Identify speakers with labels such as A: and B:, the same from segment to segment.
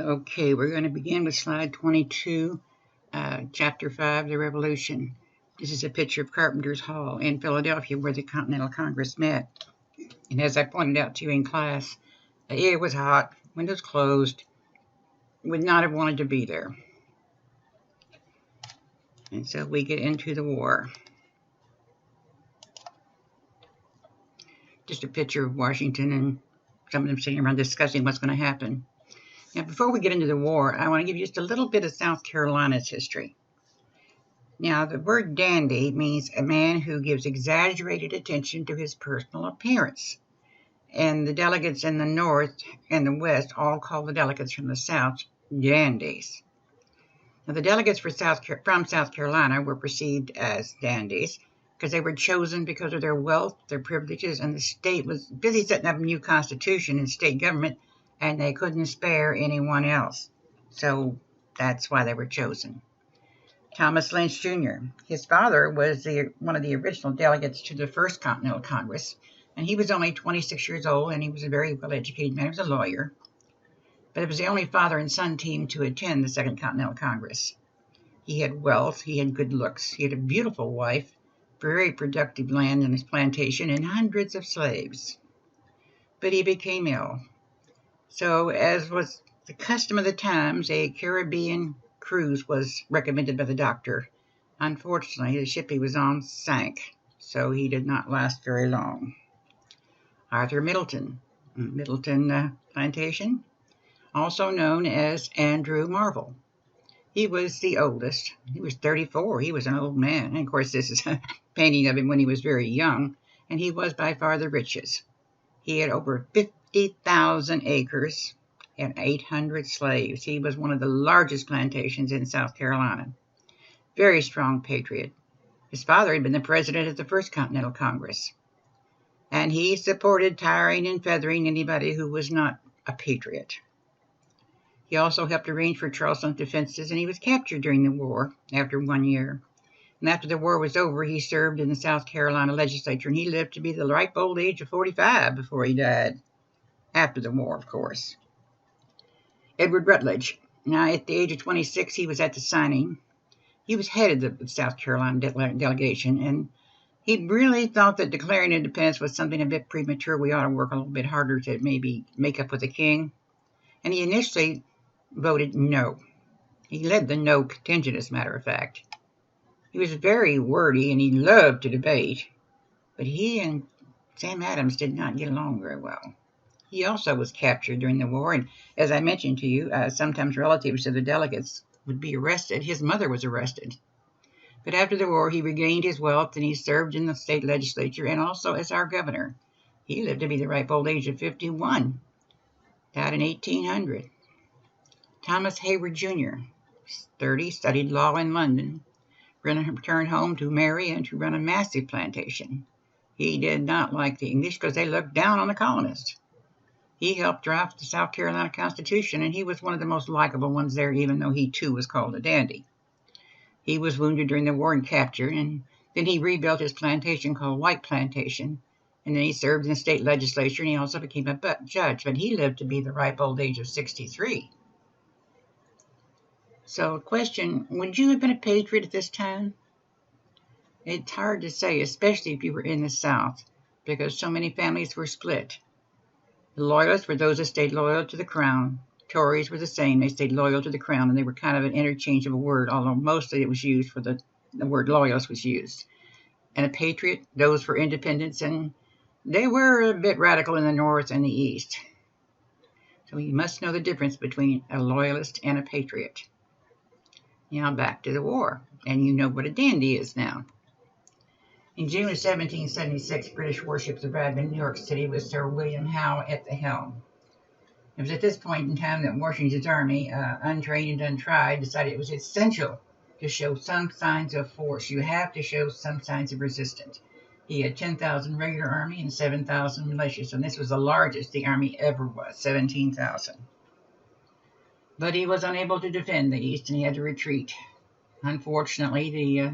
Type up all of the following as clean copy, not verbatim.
A: Okay, we're going to begin with slide 22, chapter 5, the Revolution. This is a picture of Carpenter's Hall in Philadelphia where the Continental Congress met. And as I pointed out to you in class, it was hot, windows closed, would not have wanted to be there. And so we get into the war. Just a picture of Washington and some of them sitting around discussing what's going to happen. Now, before we get into the war, I want to give you just a little bit of South Carolina's history. Now, the word dandy means a man who gives exaggerated attention to his personal appearance. And the delegates in the North and the West all call the delegates from the South dandies. Now, the delegates from South Carolina were perceived as dandies because they were chosen because of their wealth, their privileges, and the state was busy setting up a new constitution and state government, and they couldn't spare anyone else. So that's why they were chosen. Thomas Lynch Jr. His father was one of the original delegates to the First Continental Congress, and he was only 26 years old, and he was a very well-educated man. He was a lawyer, but it was the only father and son team to attend the Second Continental Congress. He had wealth, he had good looks, he had a beautiful wife, very productive land in his plantation, and hundreds of slaves. But he became ill. So, as was the custom of the times, a Caribbean cruise was recommended by the doctor. Unfortunately, the ship he was on sank, so he did not last very long. Arthur Middleton Plantation, also known as Andrew Marvell. He was the oldest. He was 34. He was an old man. And of course, this is a painting of him when he was very young, and he was by far the richest. He had over 50,000 acres and 800 slaves. He was one of the largest plantations in South Carolina. Very strong patriot. His father had been the president of the First Continental Congress, and he supported tiring and feathering anybody who was not a patriot. He also helped arrange for Charleston's defenses, and he was captured during the war after 1 year. And after the war was over, he served in the South Carolina legislature, and he lived to be the ripe old age of 45 before he died. After the war, of course. Edward Rutledge. Now, at the age of 26, he was at the signing. He was head of the South Carolina delegation, and he really thought that declaring independence was something a bit premature. We ought to work a little bit harder to maybe make up with the king. And he initially voted no. He led the no contingent, as a matter of fact. He was very wordy, and he loved to debate, but he and Sam Adams did not get along very well. He also was captured during the war, and as I mentioned to you, sometimes relatives of the delegates would be arrested. His mother was arrested. But after the war, he regained his wealth, and he served in the state legislature and also as our governor. He lived to be the ripe old age of 51, died in 1800. Thomas Hayward Jr., 30, studied law in London, returned home to marry and to run a massive plantation. He did not like the English because they looked down on the colonists. He helped draft the South Carolina Constitution, and he was one of the most likable ones there, even though he too was called a dandy. He was wounded during the war and captured, and then he rebuilt his plantation called White Plantation, and then he served in the state legislature, and he also became a judge, but he lived to be the ripe old age of 63. So, question, would you have been a patriot at this time? It's hard to say, especially if you were in the South, because so many families were split. The Loyalists were those that stayed loyal to the Crown. Tories were the same. They stayed loyal to the Crown, and they were kind of an interchangeable word, although mostly it was used for the word Loyalist was used. And a patriot, those for independence, and they were a bit radical in the North and the East. So you must know the difference between a Loyalist and a patriot. Now back to the war, and you know what a dandy is now. In June of 1776, British warships arrived in New York City with Sir William Howe at the helm. It was at this point in time that Washington's army, untrained and untried, decided it was essential to show some signs of force. You have to show some signs of resistance. He had 10,000 regular army and 7,000 militias, and this was the largest the army ever was, 17,000. But he was unable to defend the East, and he had to retreat. Unfortunately, the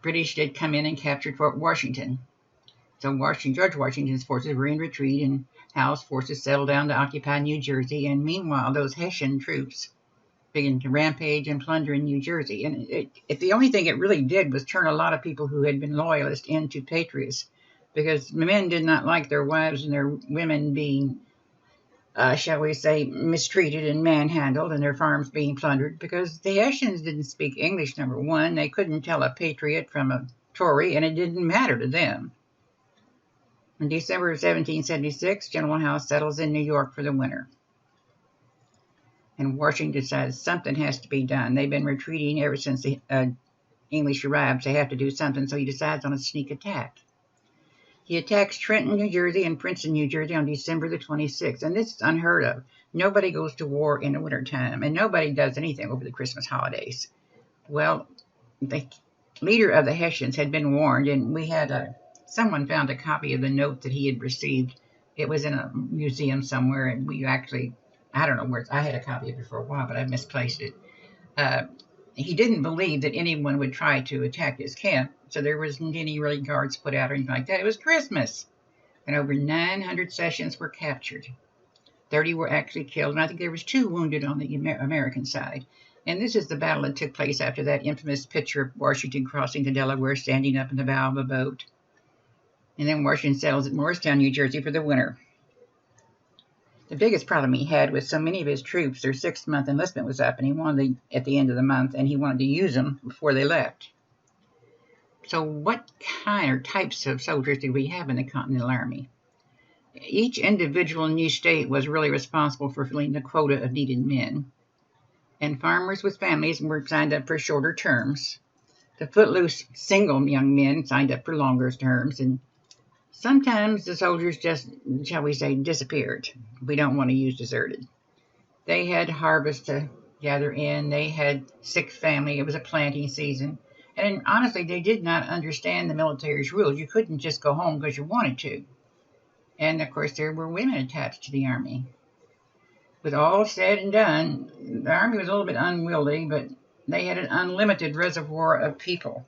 A: British did come in and captured Fort Washington. So George Washington's forces were in retreat, and Howe's forces settled down to occupy New Jersey. And meanwhile, those Hessian troops began to rampage and plunder in New Jersey. And the only thing it really did was turn a lot of people who had been loyalists into patriots, because the men did not like their wives and their women being, shall we say, mistreated and manhandled, and their farms being plundered, because the Hessians didn't speak English, number one. They couldn't tell a patriot from a Tory, and it didn't matter to them. In December of 1776, General Howe settles in New York for the winter. And Washington decides something has to be done. They've been retreating ever since the English arrived. They have to do something, so he decides on a sneak attack. He attacks Trenton, New Jersey, and Princeton, New Jersey on December the 26th. And this is unheard of. Nobody goes to war in the wintertime, and nobody does anything over the Christmas holidays. Well, the leader of the Hessians had been warned, and we had someone found a copy of the note that he had received. It was in a museum somewhere, and we actually, I don't know where, I had a copy of it for a while, but I misplaced it. He didn't believe that anyone would try to attack his camp, so there wasn't any really guards put out or anything like that. It was Christmas, and over 900 Hessians were captured. 30 were actually killed, and I think there was 2 wounded on the American side. And this is the battle that took place after that infamous picture of Washington crossing the Delaware, standing up in the bow of a boat. And then Washington settles at Morristown, New Jersey for the winter. The biggest problem he had was so many of his troops, their 6th-month enlistment was up, and he wanted at the end of the month, and he wanted to use them before they left. So what kind or types of soldiers did we have in the Continental Army? Each individual new state was really responsible for filling the quota of needed men. And farmers with families were signed up for shorter terms. The footloose single young men signed up for longer terms, and sometimes the soldiers just, shall we say, disappeared. We don't want to use deserted. They had harvest to gather in. They had sick family. It was a planting season. And honestly, they did not understand the military's rules. You couldn't just go home because you wanted to. And, of course, there were women attached to the Army. With all said and done, the Army was a little bit unwieldy, but they had an unlimited reservoir of people.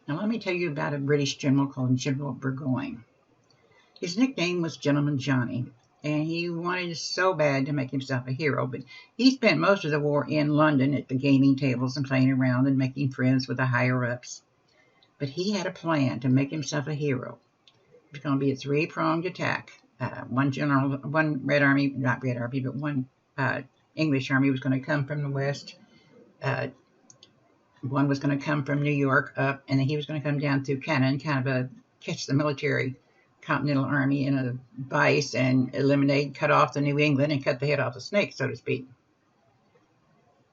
A: Now, let me tell you about a British general called General Burgoyne. His nickname was Gentleman Johnny, and he wanted so bad to make himself a hero, but he spent most of the war in London at the gaming tables and playing around and making friends with the higher-ups. But he had a plan to make himself a hero. It was going to be a 3-pronged attack. One English army was going to come from the west. One was going to come from New York up, and then he was going to come down through Canada and kind of catch the military Continental Army in a vice and cut off the New England and cut the head off the snake, so to speak.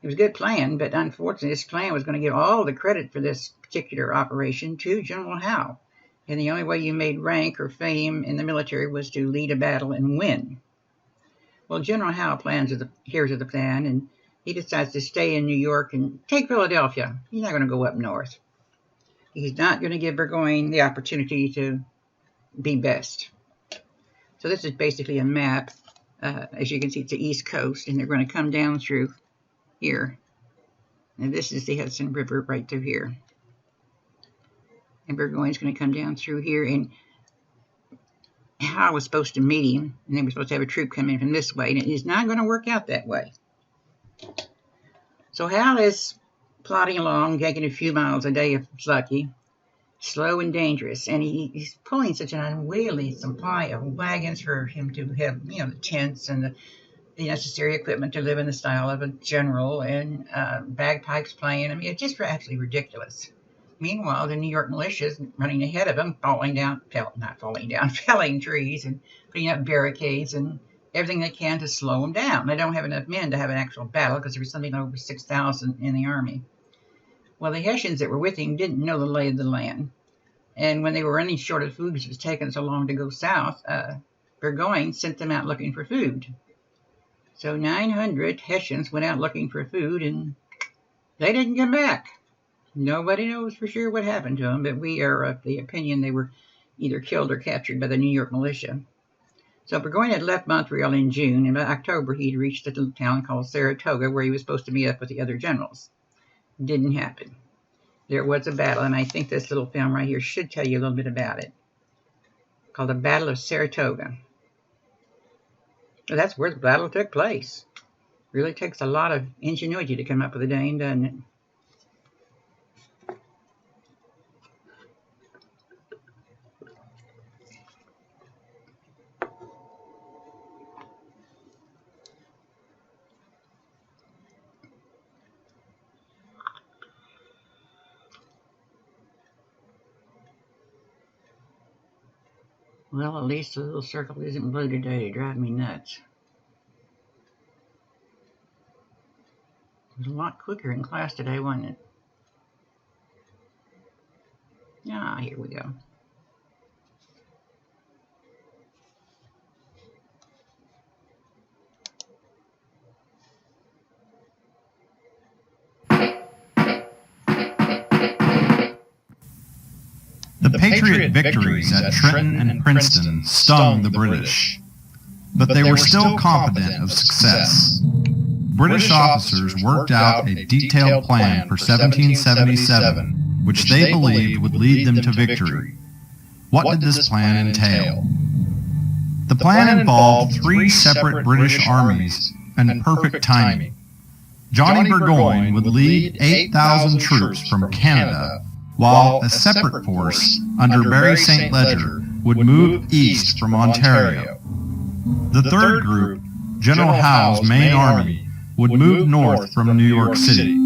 A: It was a good plan, but unfortunately this plan was going to give all the credit for this particular operation to General Howe. And the only way you made rank or fame in the military was to lead a battle and win. Well, General Howe hears of the plan, and he decides to stay in New York and take Philadelphia. He's not going to go up north. He's not going to give Burgoyne the opportunity to be best. So this is basically a map. As you can see, it's the East Coast, and they're going to come down through here. And this is the Hudson River right through here. And Burgoyne's going to come down through here, and Howe was supposed to meet him, and they were supposed to have a troop come in from this way, and it is not going to work out that way. So Howe is plodding along, taking a few miles a day if it's lucky, slow and dangerous, and he's pulling such an unwieldy supply of wagons for him to have, the tents and the necessary equipment to live in the style of a general, and bagpipes playing. I mean, it's just actually ridiculous. Meanwhile, the New York militia is running ahead of him, felling trees and putting up barricades and everything they can to slow them down. They don't have enough men to have an actual battle because there was something over 6,000 in the army. Well, the Hessians that were with him didn't know the lay of the land. And when they were running short of food because it was taking so long to go south, Burgoyne sent them out looking for food. So 900 Hessians went out looking for food, and they didn't come back. Nobody knows for sure what happened to them, but we are of the opinion they were either killed or captured by the New York militia. So Burgoyne had left Montreal in June, and by October he'd reached a little town called Saratoga, where he was supposed to meet up with the other generals. Didn't happen. there was a battle, and I think this little film right here should tell you a little bit about it, called the Battle of Saratoga. Well, that's where the battle took place. Really takes a lot of ingenuity to come up with a name, doesn't it? Well, at least the little circle isn't blue today to drive me nuts. It was a lot quicker in class today, wasn't it? Ah, here we go.
B: The Patriot victories at Trenton and Princeton stung the British, but they were still confident of success. British officers worked out a detailed plan for 1777, which they believed would lead them to victory. What did this plan entail? The plan involved 3 separate British armies and perfect timing. Johnny Burgoyne would lead 8,000 troops from Canada, while a separate force under Barry St. Leger would move east from Ontario. The third group, General Howe's main army, would move north from New York City.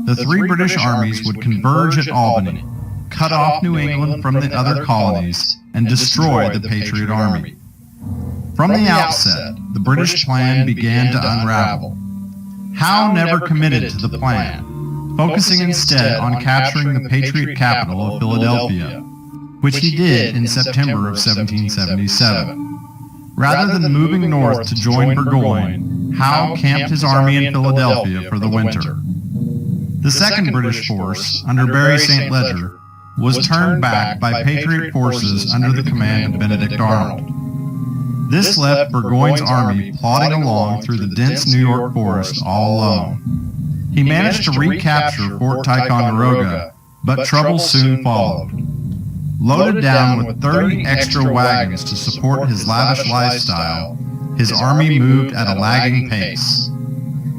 B: The 3 British armies would converge at Albany, cut off New England from the other colonies, and destroy the Patriot Army. From the outset, the British plan began to unravel. Howe never committed to the plan, focusing instead on capturing the Patriot capital of Philadelphia, which he did in September of 1777. Rather than moving north to join Burgoyne, Howe camped his army in Philadelphia for the winter. The second British force, under Barry St. Leger, was turned back by Patriot forces under the command of Benedict Arnold. This left Burgoyne's army plodding along through the dense New York forest all alone. He managed to recapture Fort Ticonderoga, but trouble soon followed. Loaded down with 30 extra wagons to support his lavish lifestyle, his army moved at a lagging pace.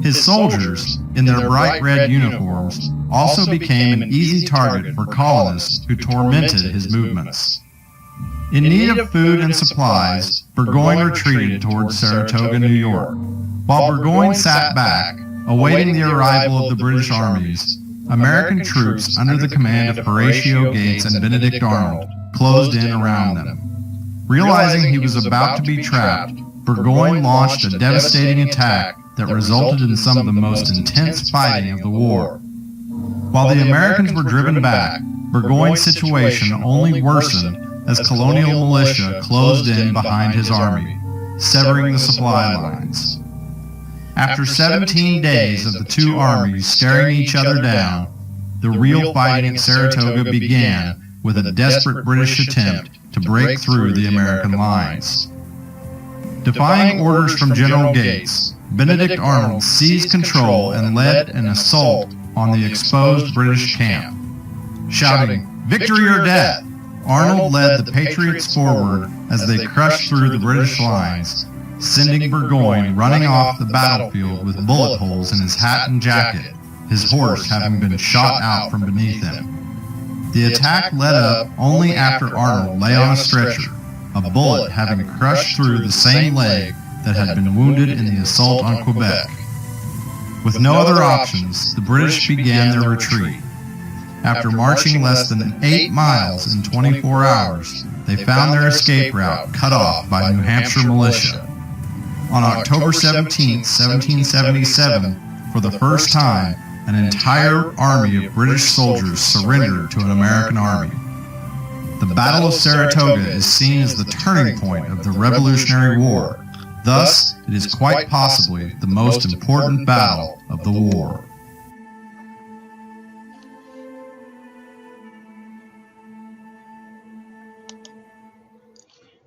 B: His soldiers, in their bright red uniforms, also became an easy target for colonists who tormented his movements. In need of food and supplies, Burgoyne retreated towards Saratoga, New York. While Burgoyne sat back, awaiting the arrival of the British armies, American troops under the command of Horatio Gates and Benedict Arnold closed in around them. Realizing he was about to be trapped, Burgoyne launched a devastating attack that resulted in some of the most intense fighting of the war. While the Americans were driven back, Burgoyne's situation only worsened as colonial militia closed in behind his army, severing the supply lines. After 17 days of the 2 armies staring each other down, the real fighting at Saratoga began with a desperate British attempt to break through the American lines. Defying orders from General Gates, Benedict Arnold seized control and led an assault on the exposed British camp. Shouting, "Victory or death!" Arnold led the Patriots forward as they crushed through the British lines, sending Burgoyne running off the battlefield with bullet holes in his hat and jacket, his horse having been shot out from beneath him. The attack let up only after Arnold lay on a stretcher, a bullet having crushed through the same leg that had been wounded in the assault on Quebec. With no other options, the British began their retreat. After marching less than 8 miles in 24 hours, they found their escape route cut off by New Hampshire militia. On October 17, 1777, for the first time, an entire army of British soldiers surrendered to an American army. The Battle of Saratoga is seen as the turning point of the Revolutionary War. Thus, it is quite possibly the most important battle of the war.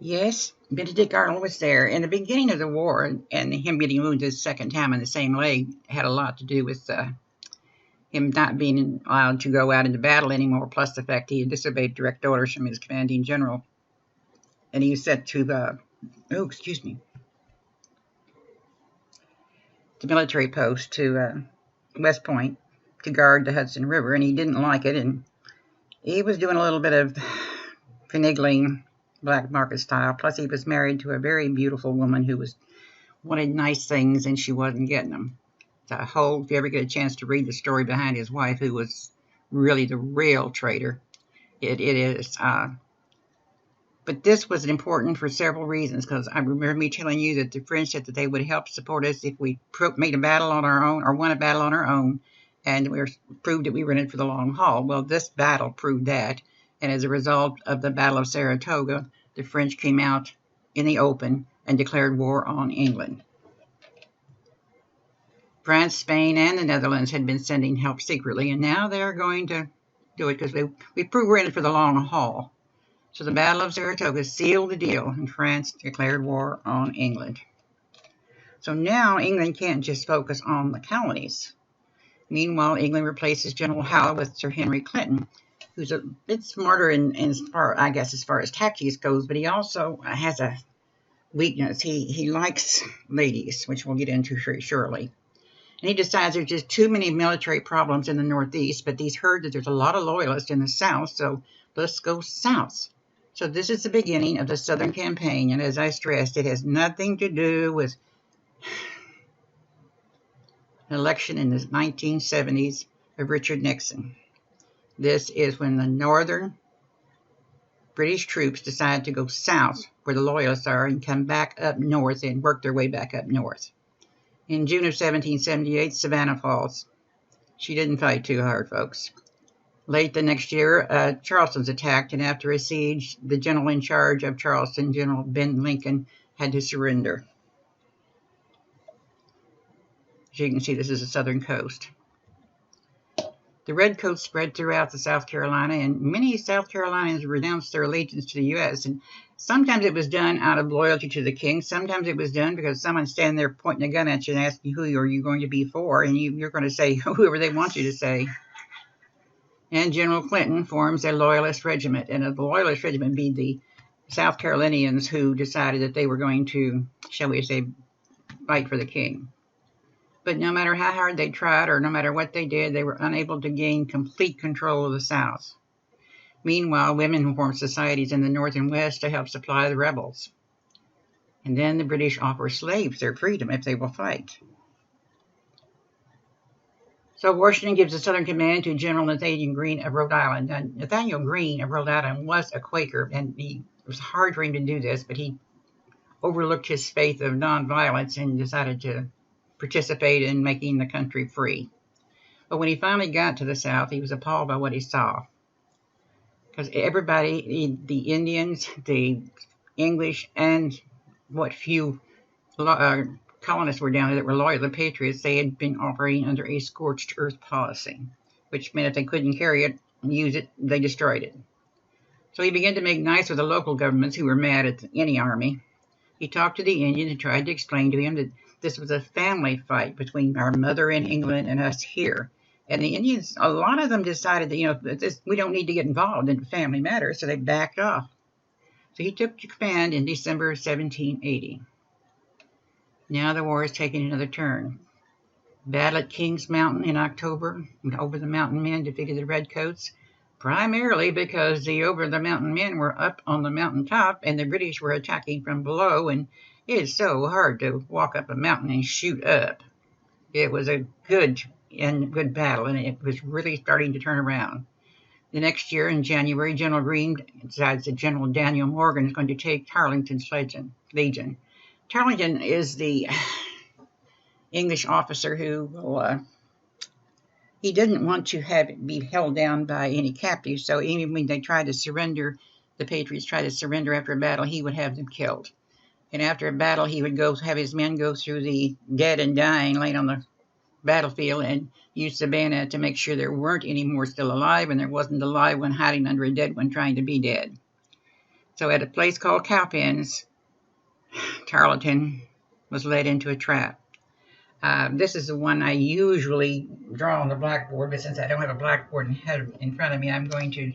A: Yes, Benedict Arnold was there. In the beginning of the war, and him getting wounded a second time in the same leg had a lot to do with him not being allowed to go out into battle anymore, plus the fact he had disobeyed direct orders from his commanding general. And he was sent to the military post to West Point to guard the Hudson River, and he didn't like it, and he was doing a little bit of finagling, black market style. Plus, he was married to a very beautiful woman who wanted nice things, and she wasn't getting them. So I hope if you ever get a chance to read the story behind his wife, who was really the real traitor, it is. But this was important for several reasons, because I remember me telling you that the French said that they would help support us if we made a battle on our own or won a battle on our own, and we proved that we were in it for the long haul. Well, this battle proved that, and as a result of the Battle of Saratoga, the French came out in the open and declared war on England. France, Spain, and the Netherlands had been sending help secretly, and now they're going to do it because we proved we're in it for the long haul. So the Battle of Saratoga sealed the deal, and France declared war on England. So now England can't just focus on the colonies. Meanwhile, England replaces General Howe with Sir Henry Clinton, who's a bit smarter as far as tactics goes, but he also has a weakness. He likes ladies, which we'll get into shortly. And he decides there's just too many military problems in the Northeast, but he's heard that there's a lot of loyalists in the South, so let's go south. So this is the beginning of the Southern Campaign, and as I stressed, it has nothing to do with an election in the 1970s of Richard Nixon. This is when the northern British troops decided to go south, where the loyalists are, and come back up north and work their way back up north. In June of 1778, Savannah falls. She didn't fight too hard, folks. Late the next year, Charleston's attacked, and after a siege, the general in charge of Charleston, General Ben Lincoln, had to surrender. As you can see, this is the southern coast. The redcoats spread throughout the South Carolina, and many South Carolinians renounced their allegiance to the U.S., and sometimes it was done out of loyalty to the king. Sometimes it was done because someone's standing there pointing a gun at you and asking who are you going to be for, and you're going to say whoever they want you to say. And General Clinton forms a loyalist regiment, and the loyalist regiment be the South Carolinians who decided that they were going to, shall we say, fight for the king. But no matter how hard they tried or no matter what they did, they were unable to gain complete control of the South. Meanwhile, women formed societies in the North and West to help supply the rebels. And then the British offer slaves their freedom if they will fight. So Washington gives the Southern Command to General Nathaniel Greene of Rhode Island. Now, Nathaniel Greene of Rhode Island was a Quaker, and it was hard for him to do this, but he overlooked his faith of nonviolence and decided to participate in making the country free. But when he finally got to the South, he was appalled by what he saw. Because everybody, the Indians, the English, and what few colonists were down there that were loyal to the Patriots, they had been operating under a scorched earth policy, which meant if they couldn't carry it and use it, they destroyed it. So he began to make nice with the local governments who were mad at any army. He talked to the Indians and tried to explain to him that this was a family fight between our mother in England and us here. And the Indians, a lot of them decided that, we don't need to get involved in family matters, so they backed off. So he took command in December 1780. Now the war is taking another turn. Battle at Kings Mountain in October, over the mountain men defeated the redcoats, primarily because the over the mountain men were up on the mountaintop and the British were attacking from below, and it is so hard to walk up a mountain and shoot up. It was a good battle, and it was really starting to turn around. The next year, in January, General Greene decides that General Daniel Morgan is going to take Tarleton's legion. Tarleton is the English officer who he didn't want to be held down by any captives, so even when they tried to surrender, the Patriots tried to surrender after a battle, he would have them killed. And after a battle, he would have his men go through the dead and dying laying on the battlefield and use the bayonet to make sure there weren't any more still alive, and there wasn't a live one hiding under a dead one trying to be dead. So at a place called Cowpins, Tarleton was led into a trap. This is the one I usually draw on the blackboard, but since I don't have a blackboard in front of me, I'm going to,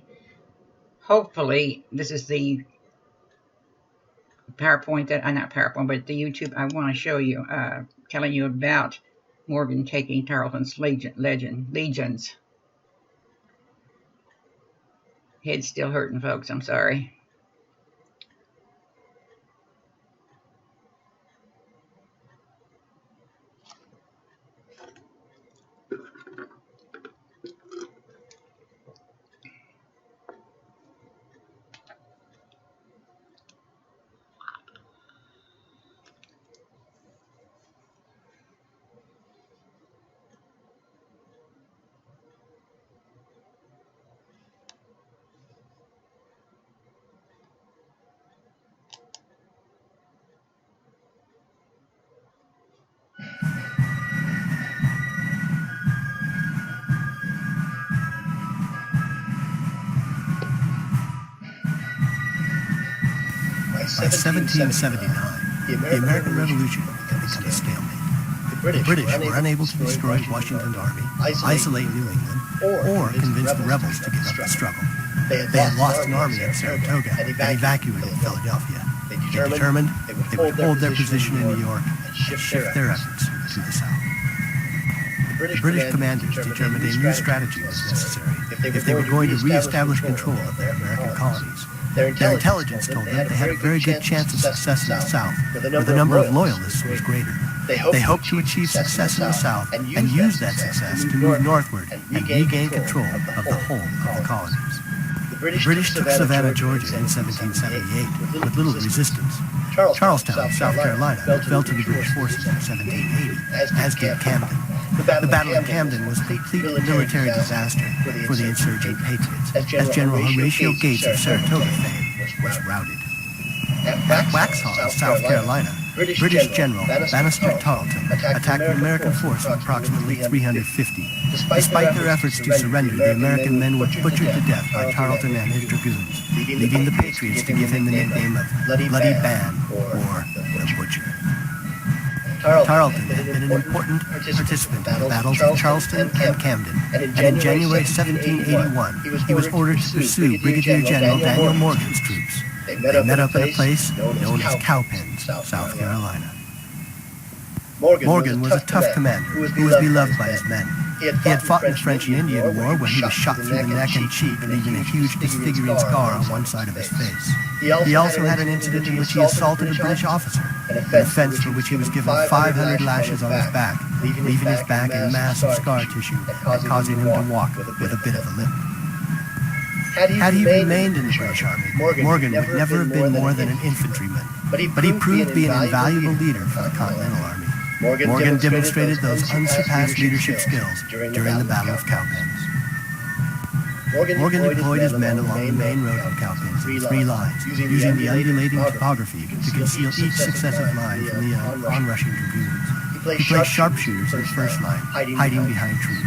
A: hopefully, this is the PowerPoint that, not PowerPoint, but the YouTube I want to show you, telling you about Morgan taking Tarleton's legions. Head's still hurting, folks. I'm sorry.
C: By 1779, the American Revolution had become a stalemate. The British were unable to destroy Washington's army, isolate New England, or convince the rebels to give up the struggle. They had lost an army at Saratoga and evacuated Philadelphia. They determined they would hold their position in New York and shift their efforts to the south. The British commanders determined a new strategy was necessary if they were going to re-establish control of their American colonies. Their intelligence told them they had a very good chance of success in the South, where the number of loyalists was greater. They hoped to achieve success in the South and use that success to move northward and regain control of the whole of the colonies. The British took Savannah, Georgia in 1778 with little resistance. Charlestown, South Carolina, fell to the British forces in 1780, as did Camden. The Battle of Camden was a complete military disaster for the insurgent patriots, as General Horatio Gates of Saratoga fame was routed. At Waxhaw, South Carolina, British General Banastre Tarleton attacked an American force of approximately 350. Despite their efforts to surrender, the American men were butchered to death by Tarleton and his dragoons, leaving the patriots to give him the nickname of Bloody Ban, or the Butcher. Tarleton had been an important participant in the battles of Charleston and Camden, and in January 1781, he was ordered to pursue Brigadier General Daniel Morgan's troops. They met up at a place known as Cowpins, South Carolina. Morgan was a tough commander who was beloved by his men. He had fought in the French and Indian War when he was shot through the neck and cheek, leaving a huge disfiguring scar on one side of his face. He also had an incident in which he assaulted a British officer, an offense for which he was given 500 lashes on his back, leaving his back a mass of scar tissue and causing him to walk with a bit of a limp. Had he remained in the British Army, Morgan would never have been more than an infantryman, but he proved to be an invaluable leader for the Continental Army. Morgan demonstrated those unsurpassed leadership skills during the Battle of Cowpins. Morgan deployed his men along the main road from Cowpins in 3 lines, using the undulating topography to conceal each successive line from the onrushing dragoons. He placed sharpshooters in the first line, hiding behind trees.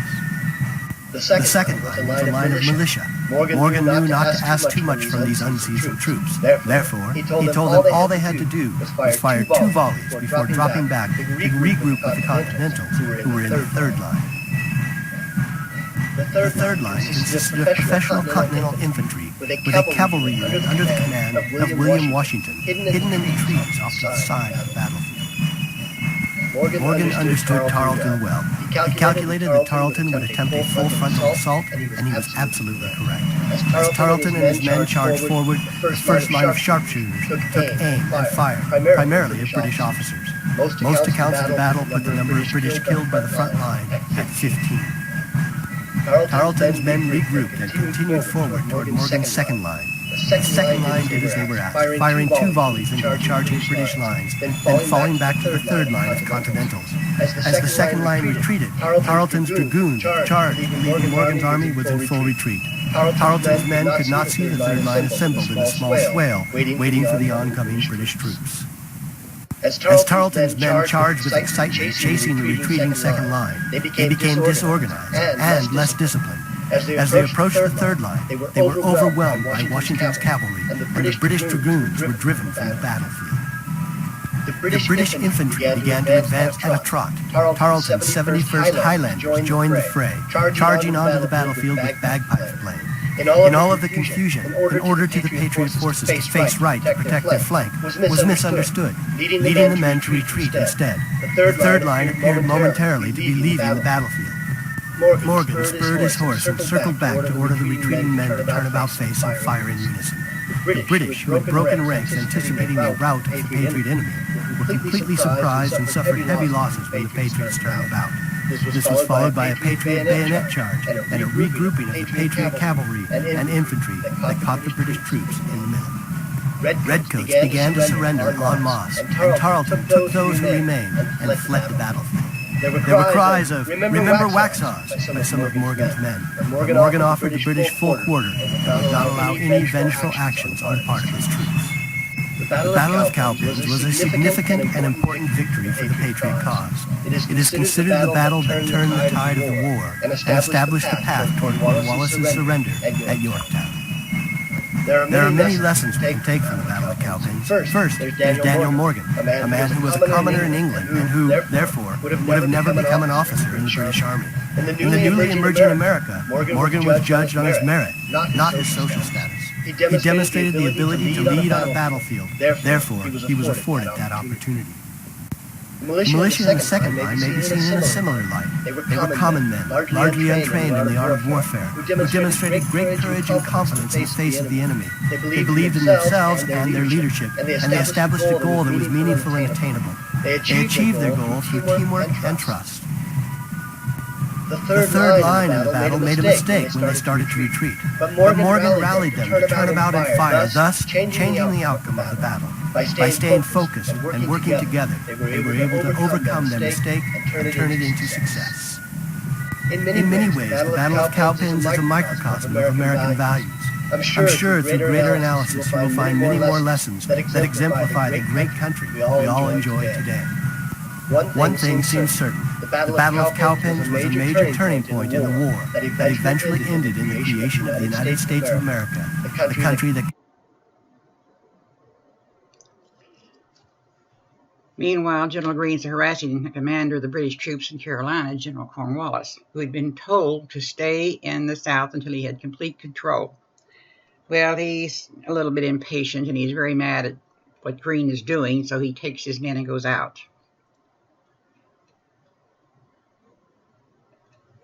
C: The second line was a line of militia. Morgan knew not to ask too much from these unseasoned troops. Therefore, he told them all they had to do was fire 2 volleys before dropping back to regroup with the Continentals, who were in the third line. The third line consisted of professional Continental infantry with a cavalry unit under the command of William Washington, hidden in the trees off to the side of the battlefield. Morgan understood Tarleton well. He calculated that Tarleton would attempt a full frontal assault, and he was absolutely correct. As Tarleton and his men charged forward, the first line of sharpshooters took aim and fired, primarily at British officers. Most accounts of the battle put the number of British killed by the front line at 15. Tarleton's men regrouped and continued forward toward Morgan's second line. The second line did as they were asked, firing 2 volleys into the charging British lines, then falling back to the third line of Continentals. As the second line retreated, Tarleton's dragoons charged, leaving Morgan's army was in full retreat. Tarleton's men could not see the third line assembled in a small swale, waiting for the oncoming British troops. As Tarleton's men charged with excitement, chasing the retreating second line, they became disorganized and less disciplined. As they approached the third line, they were overwhelmed by Washington's cavalry, and the British dragoons were driven from the battlefield. The British infantry began to advance at a trot. Tarleton's 71st Highlanders joined the fray, charging onto the battlefield with bagpipes playing. In all of the confusion, an order to the Patriot forces to face right to protect their flank was misunderstood, leading the men to retreat instead. The third line appeared momentarily to be leaving the battlefield. Morgan spurred his horse and circled back to order the retreating men to turn about face and fire in unison. The British, who had broken ranks anticipating the rout of the Patriot enemy, were completely surprised and suffered heavy losses when the Patriots turned about. This was followed by a Patriot bayonet charge and a regrouping of the Patriot cavalry and infantry that caught the British troops in the middle. Redcoats began to surrender en masse, and Tarleton took those who remained and fled the battlefield. There were cries of, "Remember Waxhaws," by some of Morgan's men. Morgan offered the British full quarter and would not allow any vengeful actions on the part of his troops. The Battle of Cowpins was a significant and important victory for the Patriot cause. It is considered the battle that turned the tide of the war and established the path toward Cornwallis's surrender at Yorktown. There are many lessons we can take from the Battle of Cowpins. First, there's Daniel Morgan, a man who was a commoner in England and who, therefore, would have never become an officer in the British Army. In the newly emerging America, Morgan was judged on his merit, not his social status. He demonstrated the ability to lead on a battlefield. Therefore, he was afforded that opportunity. The militia in the second line may be seen in a similar light. They were common men, largely untrained in the art of warfare, who demonstrated great courage and confidence in the face of the enemy. They believed in themselves and their leadership, and they established a goal that was meaningful and attainable. They achieved their goal through teamwork and trust. The third line in the battle made a mistake when they started to retreat, but Morgan rallied them to turn about and fire, thus changing the outcome of the battle. By staying focused and working together, they were able to overcome their mistake and turn it into success. In many ways, the Battle of Cowpins is a microcosm of American values. I'm sure through greater analysis you will find many more lessons that exemplify the great country we all enjoy today. One thing seems certain. The Battle of Cowpins was a major turning point in the war that eventually ended in the creation of the United States of America, the country that...
A: Meanwhile, General Greene's harassing the commander of the British troops in Carolina, General Cornwallis, who had been told to stay in the South until he had complete control. Well, he's a little bit impatient, and he's very mad at what Greene is doing, so he takes his men and goes out.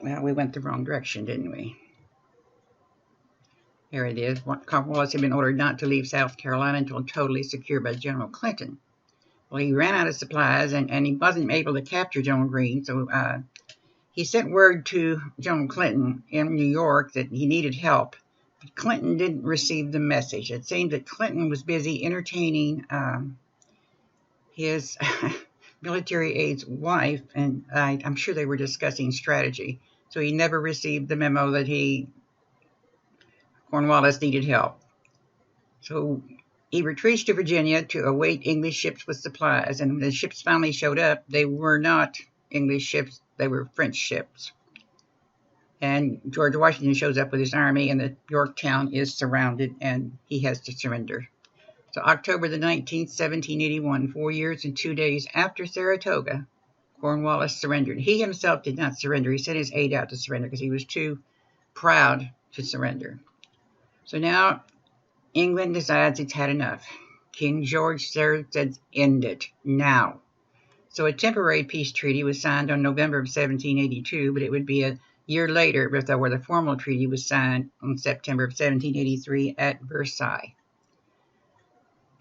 A: Well, we went the wrong direction, didn't we? Here it is. Cornwallis had been ordered not to leave South Carolina until totally secured by General Clinton. Well, he ran out of supplies, and he wasn't able to capture General Greene, so he sent word to General Clinton in New York that he needed help. But Clinton didn't receive the message. It seemed that Clinton was busy entertaining his military aide's wife, and I'm sure they were discussing strategy. So he never received the memo that Cornwallis needed help. So he retreats to Virginia to await English ships with supplies, and when the ships finally showed up, they were not English ships, they were French ships. And George Washington shows up with his army, and the Yorktown is surrounded, and he has to surrender. So October the 19th, 1781, 4 years and 2 days after Saratoga, Cornwallis surrendered. He himself did not surrender. He sent his aide out to surrender because he was too proud to surrender. So now England decides it's had enough. King George III says, end it, now. So a temporary peace treaty was signed on November of 1782, but it would be a year later before the formal treaty was signed on September of 1783 at Versailles.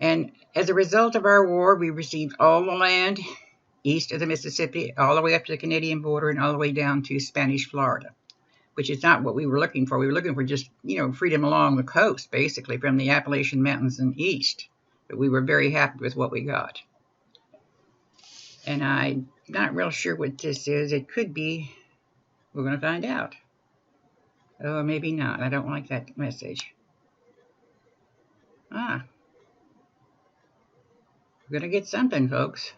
A: And as a result of our war, we received all the land east of the Mississippi, all the way up to the Canadian border, and all the way down to Spanish Florida, which is not what we were looking for. We were looking for just, freedom along the coast, basically, from the Appalachian Mountains and east. But we were very happy with what we got. And I'm not real sure what this is. It could be, we're going to find out. Oh, maybe not. I don't like that message. We're going to get something, folks.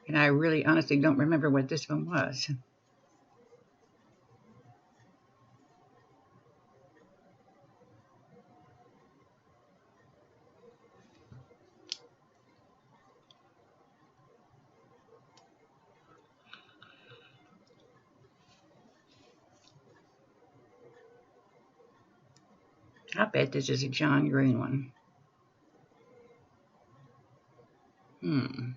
A: And I really honestly don't remember what this one was. I bet this is a John Green one. I'm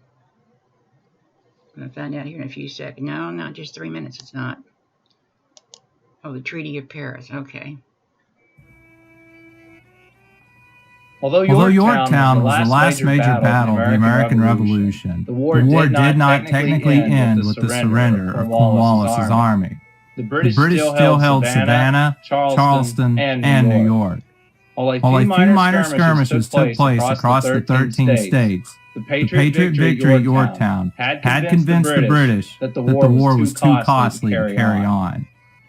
A: going to find out here in a few seconds. No, not just 3 minutes. It's not. Oh, the Treaty of Paris. Okay.
B: Although Yorktown was the last major battle of the American Revolution, the war did not technically end with the surrender of Cornwallis's army. The British still held Savannah, Charleston, and New York. While a few minor skirmishes took place across the 13 states, the Patriot victory at Yorktown had convinced the British that the war was too costly to carry on.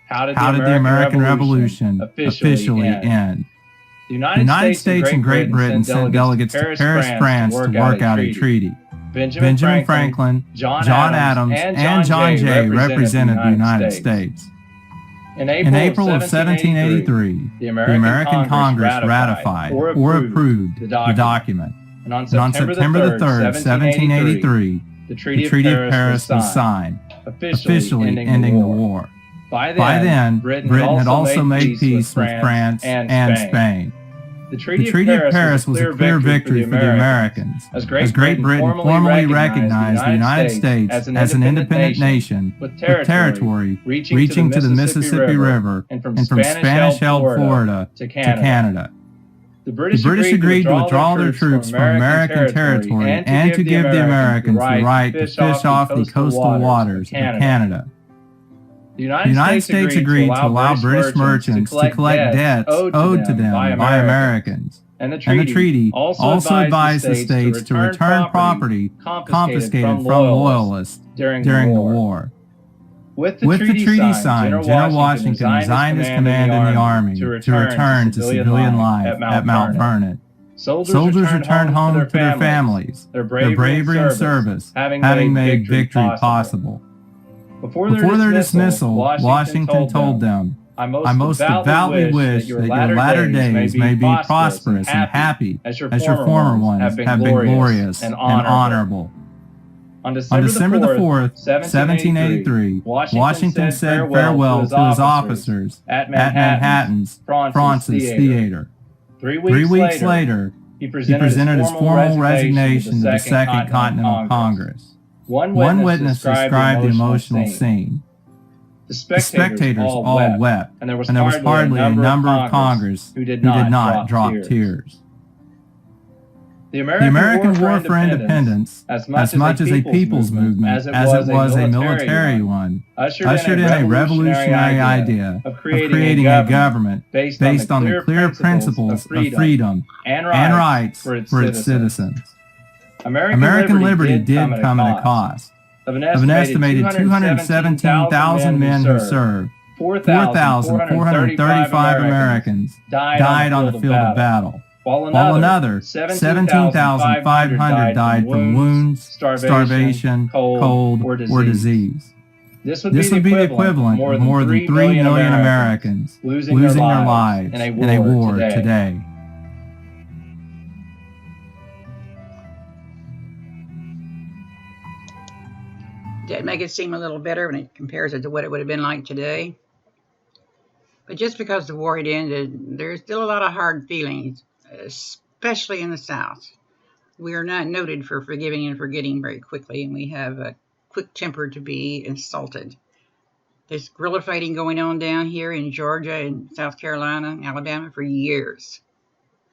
B: How did the American Revolution officially end? The United States and Great Britain sent delegates to Paris, France to work out a treaty. Benjamin Franklin, John Adams, and John Jay represented the United States. In April of 1783, the American Congress ratified or approved the document. And on September 3, 1783, the Treaty of Paris was signed, officially ending the war. By then, Britain had also made peace with France and Spain. The Treaty of Paris was a clear victory for the Americans, as Great Britain formally recognized the United States as an independent nation with territory reaching to the Mississippi River and from Spanish-held Florida to Canada. The British agreed to withdraw their troops from American territory and to give the Americans the right to fish off the coastal waters of Canada. The United States agreed to allow British merchants to collect debts owed to them by Americans. And the treaty also advised the states to return property confiscated from Loyalists during the war. With the treaty signed, General Washington resigned his command in the Army to return to civilian life at Mount Vernon. Soldiers returned home to their families, their bravery and service having made victory possible. Before their dismissal, Washington told them, "I most devoutly wish that your latter days may be prosperous and happy as your former ones have been glorious and honorable." On December the 4th, 1783, Washington said farewell to his officers at Manhattan's Fraunces Theater. 3 weeks later, he presented his formal resignation to the Second Continental Congress. One witness described the emotional scene. The spectators all wept, and there was hardly a number of Congress who did not drop tears. The American War for Independence, as much as a people's movement as it was a military one, ushered in a revolutionary idea of creating a government based on the clear principles of freedom and rights for its citizens. American liberty did come at a cost. Of an estimated 217,000 men who served, 4,435 Americans died on the field of battle, while another 17,500 died from wounds, starvation, cold, or disease. This would be the equivalent of more than 3 million Americans losing their lives in a war today.
A: Did make it seem a little better when it compares it to what it would have been like today. But just because the war had ended, there's still a lot of hard feelings, especially in the South. We are not noted for forgiving and forgetting very quickly, and we have a quick temper to be insulted. There's guerrilla fighting going on down here in Georgia and South Carolina, Alabama for years.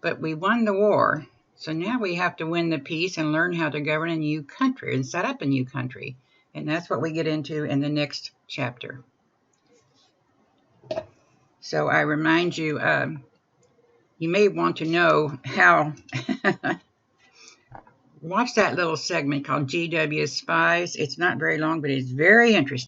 A: But we won the war, so now we have to win the peace and learn how to govern a new country and set up a new country. And that's what we get into in the next chapter. So I remind you, you may want to know how, watch that little segment called GW Spies. It's not very long, but it's very interesting.